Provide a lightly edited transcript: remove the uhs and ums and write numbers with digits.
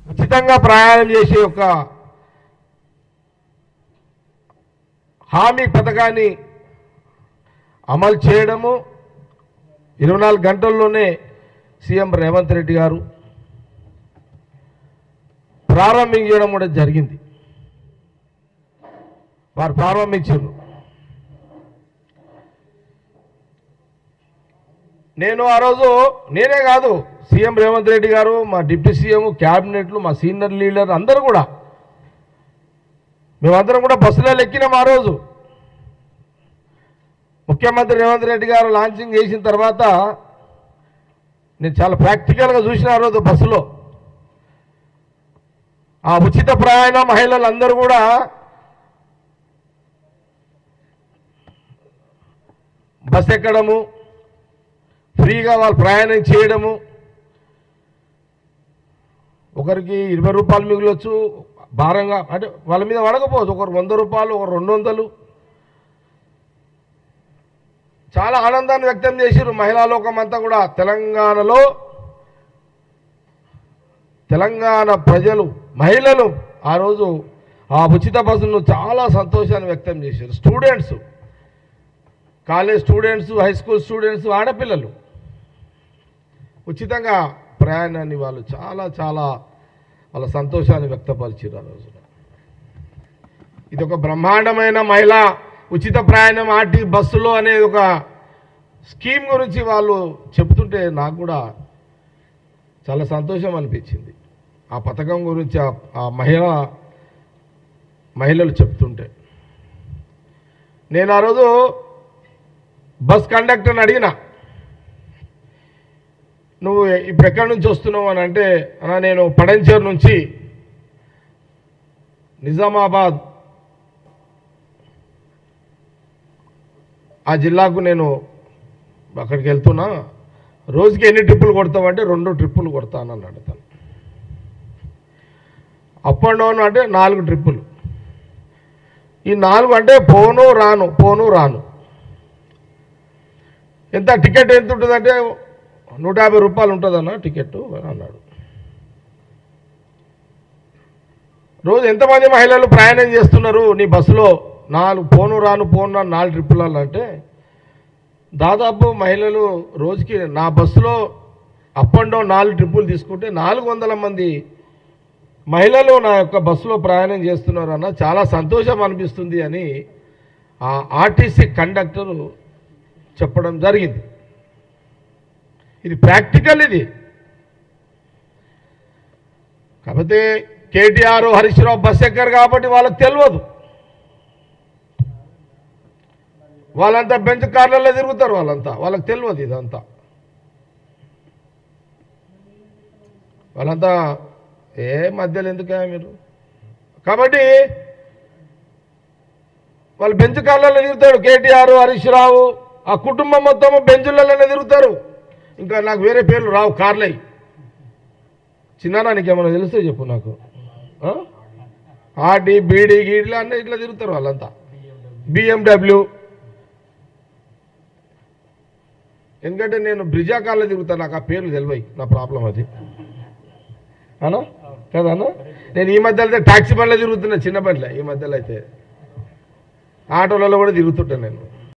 ఉచితంగా ప్రయాణం చేసే ఒక హామీ పథకాన్ని అమలు చేయడము 24 గంటల్లోనే సీఎం రేవంత్ రెడ్డి గారు ప్రారంభించడం కూడా జరిగింది. వారు ప్రారంభించారు. నేను ఆ రోజు నేనే కాదు, సీఎం రేవంత్ రెడ్డి గారు, మా డిప్యూటీ సీఎం, క్యాబినెట్లు, మా సీనియర్ లీడర్ అందరూ కూడా మేమందరం కూడా బస్సులలో ఎక్కినాం. ఆ రోజు ముఖ్యమంత్రి రేవంత్ రెడ్డి గారు లాంచింగ్ చేసిన తర్వాత నేను చాలా ప్రాక్టికల్గా చూసిన ఆ రోజు బస్సులో ఆ ఉచిత ప్రయాణం మహిళలందరూ కూడా బస్ ఎక్కడము, ఫ్రీగా వాళ్ళు ప్రయాణం చేయడము, ఒకరికి 20 రూపాయలు మిగిలొచ్చు, భారంగా అంటే వాళ్ళ మీద పడకపోవచ్చు, ఒకరు 100 రూపాయలు, ఒకరు 200. చాలా ఆనందాన్ని వ్యక్తం చేశారు మహిళా లోకం అంతా కూడా. తెలంగాణలో తెలంగాణ ప్రజలు, మహిళలు ఆ రోజు ఆ ఉచిత బస్సును చాలా సంతోషాన్ని వ్యక్తం చేశారు. Students, college students, high school students, ఆడపిల్లలు ఉచితంగా ప్రయాణాన్ని వాళ్ళు చాలా చాలా వాళ్ళ సంతోషాన్ని వ్యక్తపరిచారు ఆ రోజున. ఇది ఒక బ్రహ్మాండమైన మహిళా ఉచిత ప్రయాణం ఆర్టీ బస్సులో అనేది ఒక స్కీమ్ గురించి వాళ్ళు చెప్తుంటే నాకు కూడా చాలా సంతోషం అనిపించింది. ఆ పథకం గురించి ఆ మహిళలు చెప్తుంటే నేను ఆ రోజు బస్ కండక్టర్ని అడిగిన, నువ్వు ఇప్పుడు ఎక్కడి నుంచి వస్తున్నావు అని అంటే, అన్నా నేను పడంచేరు నుంచి నిజామాబాద్ ఆ జిల్లాకు నేను అక్కడికి వెళ్తున్నా, రోజుకి ఎన్ని ట్రిప్పులు కొడతావంటే 2 ట్రిప్పులు కొడతాను అన్నాడు తను. అప్ అండ్ డౌన్ అంటే 4 ట్రిప్పులు. ఈ 4 అంటే పోను రాను. ఎంత టికెట్ ఎంత ఉంటుందంటే 150 రూపాయలు ఉంటుందన్న టికెట్ అన్నాడు. రోజు ఎంతమంది మహిళలు ప్రయాణం చేస్తున్నారు నీ బస్సులో? 4 పోను రాను 4 ట్రిప్పులు అంటే దాదాపు మహిళలు రోజుకి నా బస్సులో అప్ అండ్ డౌన్ 4 ట్రిప్పులు తీసుకుంటే 400 మంది మహిళలు నా యొక్క బస్సులో ప్రయాణం చేస్తున్నారు అన్న, చాలా సంతోషం అనిపిస్తుంది అని ఆ ఆర్టీసీ కండక్టరు చెప్పడం జరిగింది. ఇది ప్రాక్టికల్. ఇది కాకపోతే కేటీఆర్, హరీష్ రావు బస్ ఎక్కరు కాబట్టి వాళ్ళకి తెలియదు. వాళ్ళంతా బెంచ్ కార్లలో తిరుగుతారు, వాళ్ళకి తెలియదు ఇదంతా. వాళ్ళంతా ఏ మధ్యలో ఎందుకే మీరు? కాబట్టి వాళ్ళు బెంచ్ కార్లలో తిరుగుతాడు కేటీఆర్, హరీష్ రావు, ఆ కుటుంబం మొత్తం బెంచులలోనే తిరుగుతారు. ఇంకా నాకు వేరే పేర్లు రావు, కార్లై. చిన్న నీకేమన్నా తెలిస్తే చెప్పు నాకు. ఆర్డీ, బీడీ, గీడీలు అన్నీ ఇట్లా తిరుగుతారు వాళ్ళంతా. BMW. ఎందుకంటే నేను బ్రిజా కార్లో తిరుగుతాను, నాకు ఆ పేర్లు తెలివై, నా ప్రాబ్లం అది అన్నా కదా అన్న. నేను ఈ మధ్యలో అయితే ట్యాక్సీ బండ్లో తిరుగుతున్నా, చిన్న బండ్లే. ఈ మధ్యలో అయితే ఆటోలలో కూడా తిరుగుతుంటాను నేను.